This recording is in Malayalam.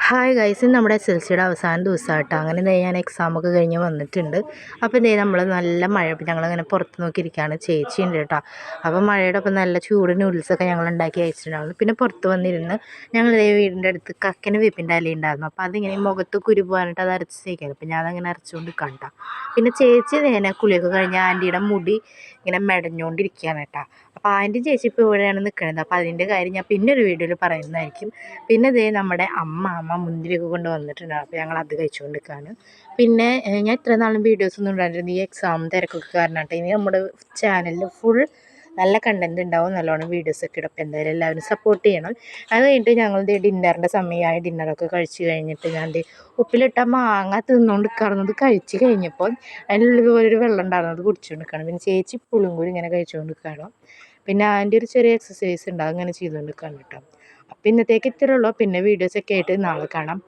ഹായ് ഗൈസ്, ഇന്ന് നമ്മുടെ SLCയുടെ അവസാന ദിവസമായിട്ടോ. അങ്ങനെ ഞാൻ എക്സാമൊക്കെ കഴിഞ്ഞ് വന്നിട്ടുണ്ട്. അപ്പോൾ നമ്മൾ നല്ല മഴ, ഞങ്ങളങ്ങനെ പുറത്ത് നോക്കിയിരിക്കുകയാണ്. ചേച്ചി ഉണ്ട് കേട്ടോ. അപ്പോൾ മഴയുടെ ഒപ്പം നല്ല ചൂട് നൂഡിൽസൊക്കെ ഞങ്ങൾ ഉണ്ടാക്കി അയച്ചിട്ടുണ്ടായിരുന്നു. പിന്നെ പുറത്ത് വന്നിരുന്ന് ഞങ്ങൾ വീടിൻ്റെ അടുത്ത് കക്കന് വേപ്പിൻ്റെ ഇല ഉണ്ടായിരുന്നു. അപ്പോൾ അതിങ്ങനെ മുഖത്ത് കുരു പോകാനായിട്ട് അത് അരച്ച് തേക്കാറ്. അപ്പോൾ ഞാനങ്ങനെ അരച്ചുകൊണ്ട് കണ്ട. പിന്നെ ചേച്ചി നേരെ കുളിയൊക്കെ കഴിഞ്ഞ് ആൻറ്റിയുടെ മുടി ഇങ്ങനെ മെടഞ്ഞുകൊണ്ടിരിക്കുകയാണ് കേട്ടോ. അപ്പോൾ ആൻറ്റി ചേച്ചി ഇപ്പോൾ ഇവിടെയാണ് നിൽക്കുന്നത്. അപ്പോൾ അതിൻ്റെ കാര്യം ഞാൻ പിന്നെ ഒരു വീഡിയോയിൽ പറയുന്നതായിരിക്കും. പിന്നെ നമ്മുടെ അമ്മ മുന്തിരിയൊക്കെ കൊണ്ട് വന്നിട്ടുണ്ട്. അപ്പോൾ ഞങ്ങൾ അത് കഴിച്ചുകൊണ്ടിരിക്കുകയാണ്. പിന്നെ ഞാൻ ഇത്ര നാളും വീഡിയോസൊന്നും ഉണ്ടായിരുന്നു. ഈ എക്സാം തിരക്കൊക്കെ കാരണമായിട്ട്. ഇനി നമ്മുടെ ചാനലിൽ ഫുൾ നല്ല കണ്ടൻറ് ഉണ്ടാവും, നല്ലോണം വീഡിയോസൊക്കെ ഇടും. അപ്പോൾ എന്തായാലും എല്ലാവരും സപ്പോർട്ട് ചെയ്യണം. അത് കഴിഞ്ഞിട്ട് ഞങ്ങൾ ഡിന്നറിൻ്റെ സമയമായി. ഡിന്നറൊക്കെ കഴിച്ച് കഴിഞ്ഞിട്ട് ഞാൻ ഉപ്പിലിട്ട മാങ്ങ തിന്നുകൊണ്ട് കിടന്നത് കഴിച്ച് കഴിഞ്ഞപ്പോൾ അതിനുള്ളിൽ ഒരു വെള്ളം ഉണ്ടായിരുന്നത് കുടിച്ചുകൊണ്ട് നിൽക്കണം. പിന്നെ ചേച്ചി പുളിങ്കൂടി ഇങ്ങനെ കഴിച്ചുകൊണ്ട് നിൽക്കണം. പിന്നെ അതിൻ്റെ ഒരു ചെറിയ എക്സസൈസ് ഉണ്ട്, അങ്ങനെ ചെയ്തുകൊണ്ട് നിൽക്കാൻ കേട്ടോ. അപ്പോൾ ഇന്നത്തേക്ക് ഇത്രയേ ഉള്ളൂ. പിന്നെ വീഡിയോസൊക്കെ ആയിട്ട് നാളെ കാണാം.